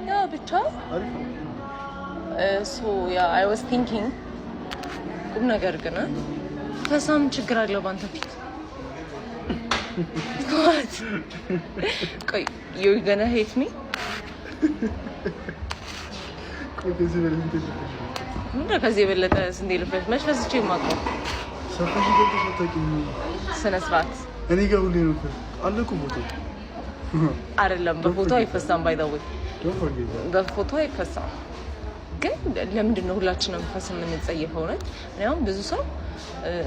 Yeah, bicha. So yeah, I was thinking. ቁም ነገር ግን ፈሳም ችግር አለው ባንተ ፊት what ቆይ you're gonna hate me ከዚህ የበለጠ ስንዴ ልፈሽ መች ፈስቼ የማውቀው ሰፋሽ ገብተሽ አታውቂም ስነ ስርዓት እኔ ጋር ሁሌ ነው አለ እኮ ፎቶ አይደለም በፎቶ አይፈሳም by the way በፎቶ አይፈሳም ግን ለምንድን ነው ሁላችንም ፈስ የምንጸየፈው ነው እኔ አሁን ብዙ ሰው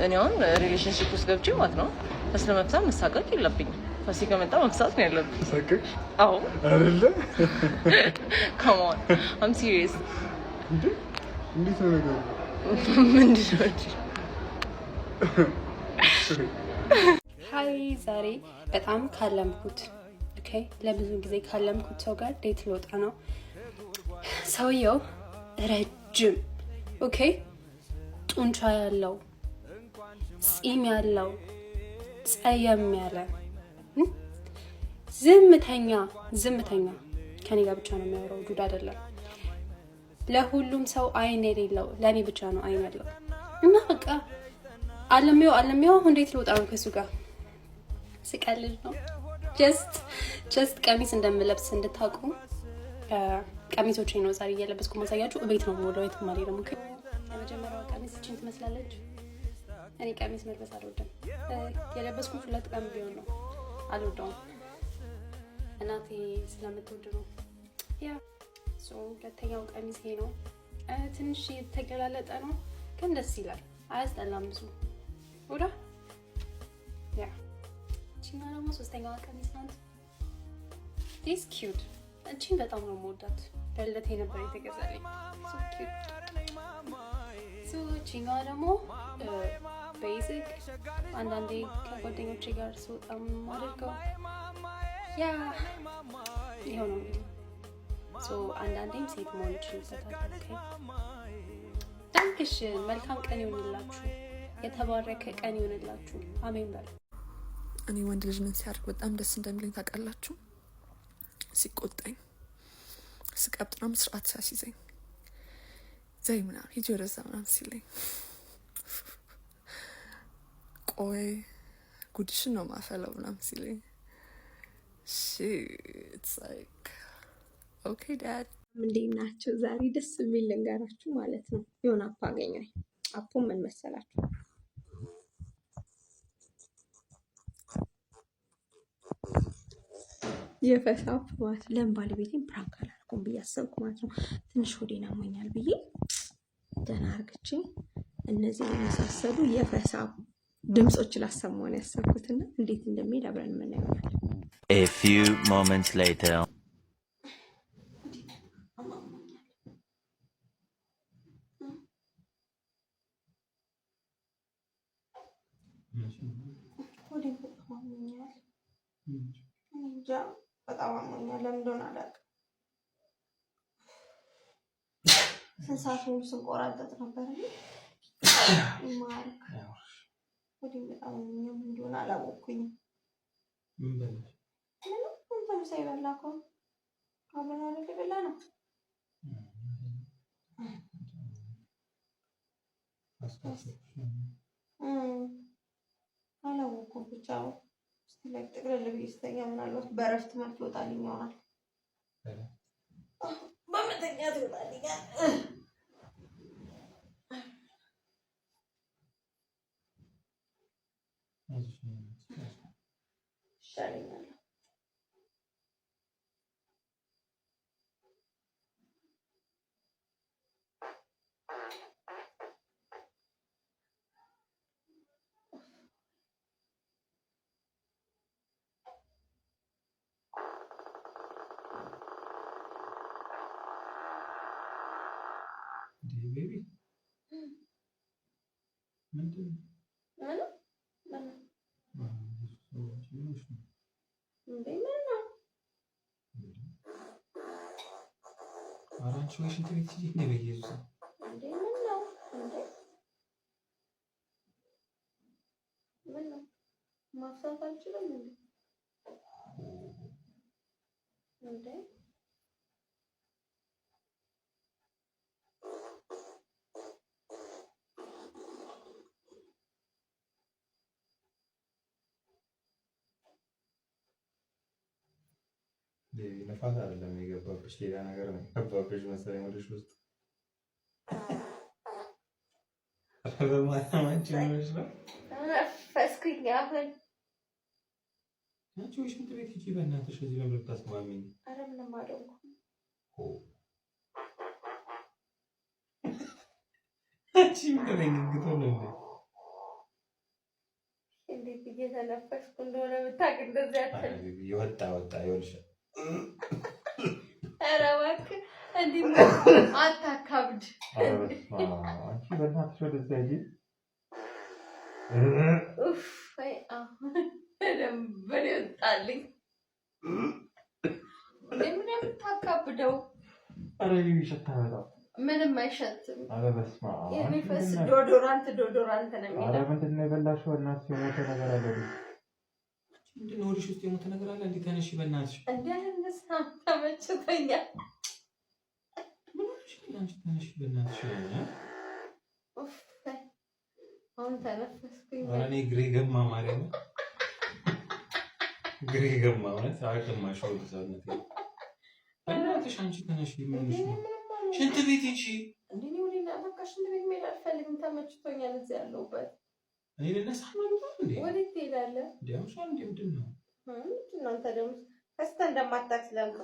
እኔ አሁን ሪሌሽንሺፕ ውስጥ ገብቼ ማለት ነው ፈስ ለመፍታት መሳቀቅ የለብኝም ፈስ ከመጣ መፍታት ነው ያለብኝ ሳቀቅ አዎ አይደለ come on I'm serious እንዴት ነው ነገሩ ምንድን ነው ሃይ ዛሬ በጣም ካለምኩት ኦኬ ለብዙ ጊዜ ካለምኩት ሰው ጋር ዴት ልወጣ ነው ሰውየው ረጅም ኦኬ ጡንቻ ያለው ጺም ያለው ጸየም ያለ ዝምተኛ ከኔ ጋር ብቻ ነው የሚያወራው ዱድ አይደለም ለሁሉም ሰው አይን የሌለው ለኔ ብቻ ነው አይን ያለው እና በቃ አለሚው እንዴት ልወጣ ነው ከሱ ጋር ስቀልድ ነው ጀስት ቀሚስ እንደምለብስ እንድታውቁ ቀሚሶቼ ነው ዛሬ እየለበስኩ ማሳያችሁ እቤት ነው ወደ ቤት ማለት ነው የመጀመሪያው ቀሚስ እቺን ትመስላለች እኔ ቀሚስ መልበስ አልወድም የለበስኩ ሁለት ቀን ቢሆን ነው አልወደውም እናቴ ስለምትወድ ነው ያ ሁለተኛው ቀሚስ ይሄ ነው ትንሽ የተገላለጠ ነው ግን ደስ ይላል አያስጠላም ብዙ ወዳ ያ ቺና ደግሞ ሶስተኛው ቀሚስ ናት this cute እቺን በጣም ነው የምወዳት ለልደቴ ነበር የተገዛልኝ so cute so ቺና ደግሞ ቤዚክ አንዳንዴ ከጓደኞቼ ጋር ስወጣም አድርገው ያ ይሄው ነው so አንዳንዴም ሴት መሆን ይችላል ኦኬ ታንክሽን መልካም ቀን ይሁንላችሁ የተባረከ ቀን ይሁንላችሁ አሜን በል እኔ ወንድ ልጅ ምን ሲያርግ በጣም ደስ እንደሚለኝ ታውቃላችሁ ሲቆጣኝ ስቀብጥና መስራት ሲያሲዘኝ ዘይ ምናምን ሂጂ ወደዛ ምናምን ሲለኝ ቆይ ጉድሽን ነው ማፈለው ምናምን ሲለኝ it's like okay dad እንዴት ናችሁ ዛሬ ደስ የሚል ልንገራችሁ ማለት ነው የሆነ አፕ አገኘሁኝ አፑ ምን መሰላችሁ የፈሳፕ ማለት ለምባል ቤቴን ፕራንክ አላልኩም ብዬ አሰብኩ ማለት ነው ትንሽ ሆዴን አሞኛል ብዬ ደህና አርግቼ እነዚህ የመሳሰሉ የፈሳፕ ድምጾች ላሰማውን ያሰብኩትና እንዴት እንደሚሄድ አብረን ምን ያውቃል A few moments later በጣም አሞኛል ለምን እንደሆነ አላውቅም ስንሳቱን ስንቆራጠጥ ነበር ማርክ ወዲህ በጣም አሞኛል እንደሆነ አላወኩኝም ምን በለሽ ምንም ሳይበላከው አብረን ወደ በላ ነው አላወኩም ብቻ ላይ ጥቅልል ብይስተኛ ምናልባት በረፍት መልክ ይወጣልኝ ይሆናል በመተኛት ይወጣልኛል ይሻለኛል baby ምንድን አራንቺ ሽንት ቤት ሲሄድ ነው በየሱ ማፍታት አልችልም ነፋስ አይደለም የገባብሽ፣ ሌላ ነገር ነው የገባብሽ መሰለኝ ወደሽ ውስጥ በማታማንቺ ነሽ ነው ነፈስኩኝ። አሁን አንቺ ሽንት ቤት ሂጂ በእናትሽ። እዚህ ለምን ታስማሚኝ? ኧረ ምንም አልሆንኩም። አንቺ ምን እንግቶ ነው እንዴት እየተነፈስኩ እንደሆነ ብታውቅ እንደዚህ አትል። ይወጣ ይወልሽ። ኧረ እባክህ እንዲህ አታካብድ። አንቺ በእናትሽ ወደዚያ ሂጂ። ኡፍ አሁን በደንብ ይወጣልኝ። ምን የምታካብደው? ኧረ ይሸታል በጣም። ምንም አይሸትም። ኧረ በስመ አብ የሚፈስ ዶዶራንት ነው የሚለው። ኧረ ምንድን ነው የበላሽው? እናትሽ የሞተ ነገር አለ። ምንድን ነው ሆድሽ ውስጥ የሞተ ነገር አለ? እንዴ ተነሺ በእናትሽ። እንዴ አንሳ ተመችቶኛል። አንቺ ተነሺ በእናትሽ። ኡፍ አሁን ተነፈስኩኝ። ኧረ እኔ ግሬ ገማ ማርያም ግሬ ገማ ማለት አቅማሽ ወደ ሰውነቴ። በእናትሽ አንቺ ተነሺ። ምን ነው ሽንት ቤት ሂጂ። እንዴ ነው ወዲና በቃ ሽንት ቤት መሄድ አልፈልግም። ተመችቶኛል እዚህ ያለሁበት። እኔ ልነሳ ማለት ነው እንዴ? ወዴት ትሄዳለህ? ዲያምሻ እንዴ ምንድን ነው? እናንተ ደግሞ ከስተ እንደማታክ ስለምኩ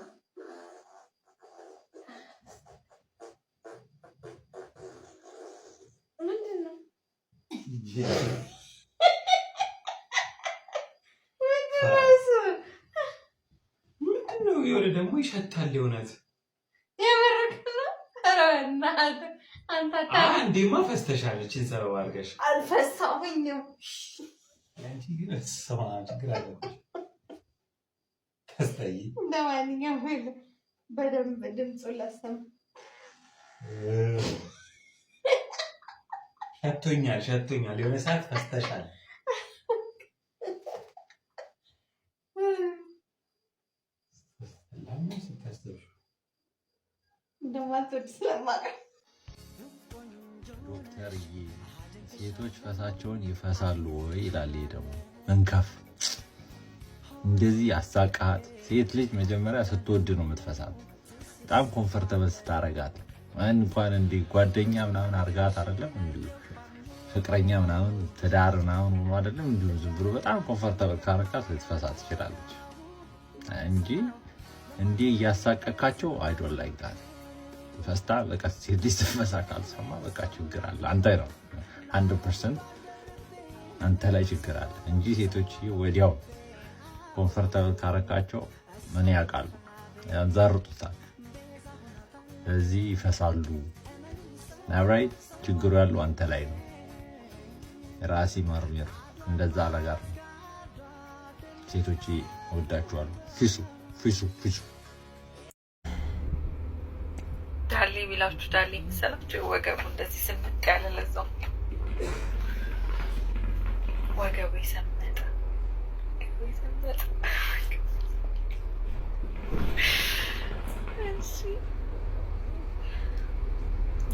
ምንድን ነው? ምንድን ነው? የሆነ ደግሞ ይሸታል የእውነት አንዴማ ፈስተሻለች። ሰበብ አድርገሽ አልፈሳሁኝም። አንቺ ግን ሰማ ችግር አለብሽ። ተስታይ እንደማንኛውም በደንብ ድምፁን ላሰማ። ሸቶኛል የሆነ ሰዓት ፈስተሻል። ለምን ስታስብሽ እንደማትወድ ስለማውቅ ዶክተርዬ ሴቶች ፈሳቸውን ይፈሳሉ ወይ ይላል። ደግሞ መንከፍ እንደዚህ ያሳቃት። ሴት ልጅ መጀመሪያ ስትወድ ነው የምትፈሳት። በጣም ኮምፎርታብል ስታረጋት እንኳን እንዲ ጓደኛ ምናምን አርጋት አይደለም እንዲ ፍቅረኛ ምናምን ትዳር ምናምን ሆኖ አይደለም እንዲ ዝም ብሎ በጣም ኮምፎርታብል ካረጋት ልትፈሳ ትችላለች እንጂ እንዲ እያሳቀካቸው አይዶል ላይክ ዳት ፈስታ በቃ ሴት ልጅ ስትፈሳ ካልሰማ በቃ ችግር አለ። አንተ ነው 100% አንተ ላይ ችግር አለ እንጂ ሴቶች ወዲያው ኮምፎርታብል ካረካቸው ምን ያውቃሉ ያንዛርጡታል። ስለዚህ ይፈሳሉ። ናይት ችግሩ ያለው አንተ ላይ ነው። ራሲ መርምር። እንደዛ ነገር ነው። ሴቶች ወዳችኋለሁ። ፊሱ ዳሌ ቢላችሁ ዳሌ የሚሰላችሁ ወገቡ እንደዚህ ስምጥ ያለ ለዛው ወገቡ የሰመጠ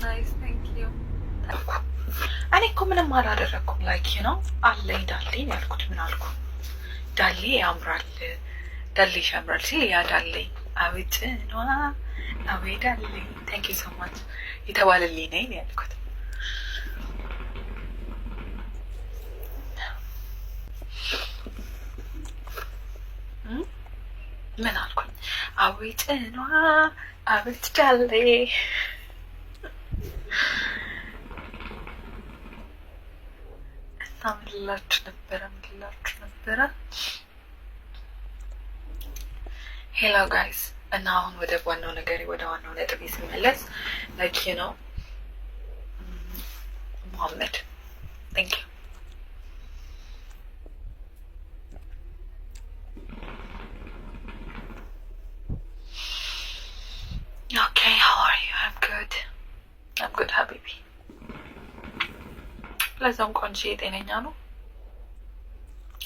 ናይስ ቴንክ ዩ። እኔ እኮ ምንም አላደረኩም። ላይክ ዩ ነው አለኝ ዳሌ ያልኩት። ምን አልኩ? ዳሌ ያምራል፣ ዳሌ ያምራል ሲል ያ ዳሌ አዊት ነው አዊ ዳሌ ቴንክ ዩ ሶ ማች የተባለልኝ ነኝ ያልኩት። ምን አልኩኝ? አዊት ነው አዊት ዳሌ ምን ልላችሁ ነበረ? ሄሎ ጋይስ። እና አሁን ወደ ዋናው ነገር ወደ ዋናው ነጥብ ስመለስ ላይክ ዩ ነው ሙሐመድ ቴንክ ዩ Okay, how are you? I'm good ሀቢቢ። ለዛም ቆንጆዬ ጤነኛ ነው።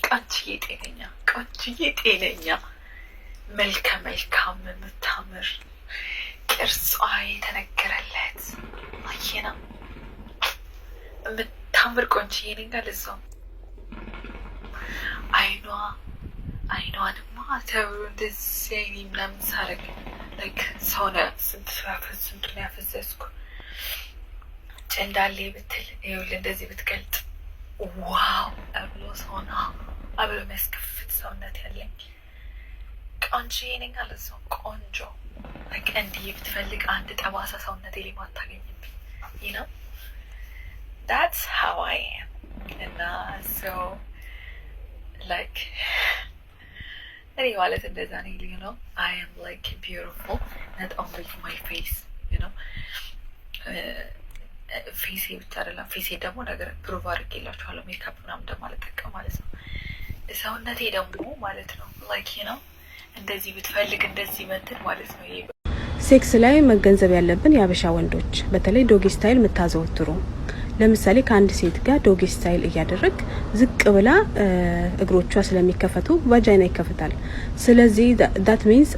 ቆንጆዬ ጤነኛ መልካም የምታምር ቅርጿ የተነገረለት አየና የምታምር ቆንጆዬ ነኝ ለዛው አይኗንማ ተብሎ እንደዚህ አይኔ ምናምን ሳረግ ላይክ ሰውነ ስንት ያፈዘዝኩ ጨንዳሌ ብትል ይኸውልህ እንደዚህ ብትገልጥ ዋው አብሎ ሰውና አብሎ የሚያስከፍት ሰውነት ያለኝ ቆንጆዬ ነኝ ለዛው ቆንጆ ላይክ እንዲህ ብትፈልግ አንድ ጠባሳ ሰውነቴ ላይ ማታገኝብኝ you know that's how I am and so like any ማለት እንደዛ ነው you know I am like beautiful not only for my face you know ፌሴ ብቻ አይደለም ፌሴ ደግሞ ነገር ፕሩቭ አድርጌላችኋለሁ ሜካፕ ምናምን እንደማልጠቀም ማለት ነው ሰውነቴ ደግሞ ማለት ነው like you know እንደዚህ ብትፈልግ እንደዚህ መትን ማለት ነው ይሄ ሴክስ ላይ መገንዘብ ያለብን ያበሻ ወንዶች በተለይ ዶጊ ስታይል መታዘውትሩ ለምሳሌ ከአንድ ሴት ጋር ዶጊ ስታይል እያደረግ ዝቅ ብላ እግሮቿ ስለሚከፈቱ ቫጃይና ይከፈታል ስለዚህ that means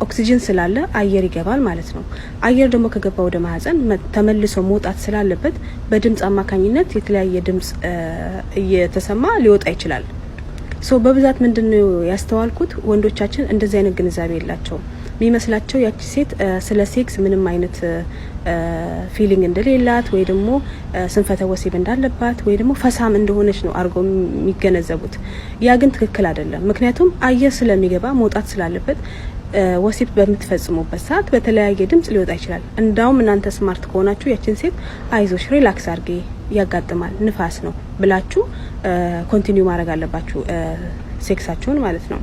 ኦክሲጅን ስላለ አየር ይገባል ማለት ነው አየር ደግሞ ከገባ ወደ ማህፀን ተመልሶ መውጣት ስላለበት በድምጽ አማካኝነት የተለያየ ድምጽ እየተሰማ ሊወጣ ይችላል ሶ በብዛት ምንድነው ያስተዋልኩት ወንዶቻችን እንደዚህ አይነት ግንዛቤ የላቸው የሚመስላቸው ያቺ ሴት ስለ ሴክስ ምንም አይነት ፊሊንግ እንደሌላት ወይ ደግሞ ስንፈተ ወሲብ እንዳለባት ወይ ደግሞ ፈሳም እንደሆነች ነው አርገው የሚገነዘቡት ያ ግን ትክክል አይደለም ምክንያቱም አየር ስለሚገባ መውጣት ስላለበት ወሲብ በምትፈጽሙበት ሰዓት በተለያየ ድምጽ ሊወጣ ይችላል እንዳውም እናንተ ስማርት ከሆናችሁ ያቺን ሴት አይዞሽ ሪላክስ አርጊ ያጋጥማል ንፋስ ነው ብላችሁ ኮንቲኒው ማድረግ አለባችሁ ሴክሳችሁን ማለት ነው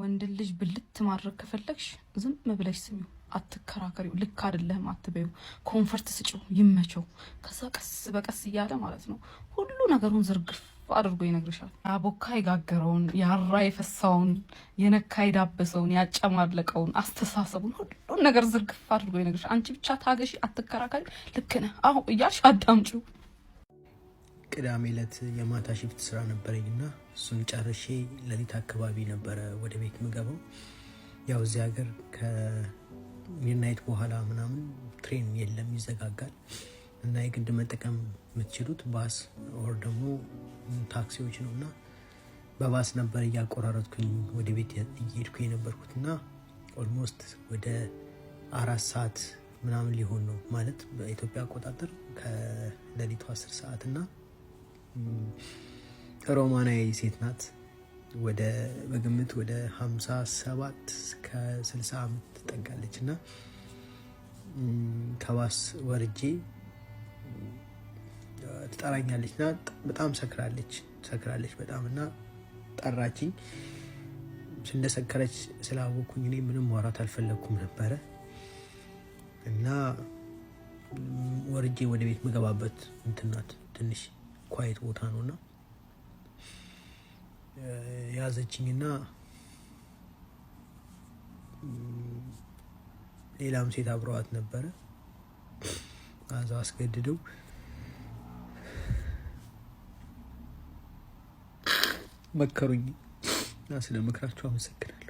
ወንድ ልጅ ብልት ማድረግ ከፈለግሽ ዝም ብለሽ ስሚው አትከራከሪው ልክ አይደለም አትበዩ ኮንፈርት ስጪው ይመቸው ከዛ ቀስ በቀስ እያለ ማለት ነው ሁሉ ነገሩን ዝርግፍ አድርጎ ይነግርሻል አቦካ ይጋገረውን ያራ የፈሳውን የነካ ይዳበሰውን ያጨማለቀውን አስተሳሰቡን ሁሉ ነገር ዝርግፍ አድርጎ ይነግርሻል አንቺ ብቻ ታገሺ አትከራከሪ ልክ ነህ አሁን እያልሽ አዳምጪው ቅዳሜ ዕለት የማታ ሽፍት ስራ ነበረኝና እሱን ጨርሼ ለሊት አካባቢ ነበረ ወደ ቤት ምገባው ያው እዚህ ሀገር ከሚድናይት በኋላ ምናምን ትሬን የለም ይዘጋጋል እና የግድ መጠቀም የምትችሉት ባስ ኦር ደግሞ ታክሲዎች ነውና በባስ ነበር ያቆራረጥኩኝ ወደ ቤት እየሄድኩ የነበርኩትና ኦልሞስት ወደ 4 ሰዓት ምናምን ሊሆን ነው ማለት በኢትዮጵያ አቆጣጠር ከሌሊቱ 10 ሰዓት እና ሮማናዊ ሴት ናት ወደ በግምት ወደ 57 እስከ 60 ዓመት ትጠጋለችና ከባስ ወርጄ ትጠራኛለችና በጣም ሰክራለች በጣምና ጠራችኝ እንደሰከረች ስላወኩኝ እኔ ምንም ማውራት አልፈለኩም ነበር እና ወርጄ ወደ ቤት መገባበት እንትናት ትንሽ ኳይት ቦታ ነውና ያዘችኝና ሌላም ሴት አብረዋት ነበር አዛው አስገድደው መከሩኝ እና ስለ ምክራቸው አመሰግናለሁ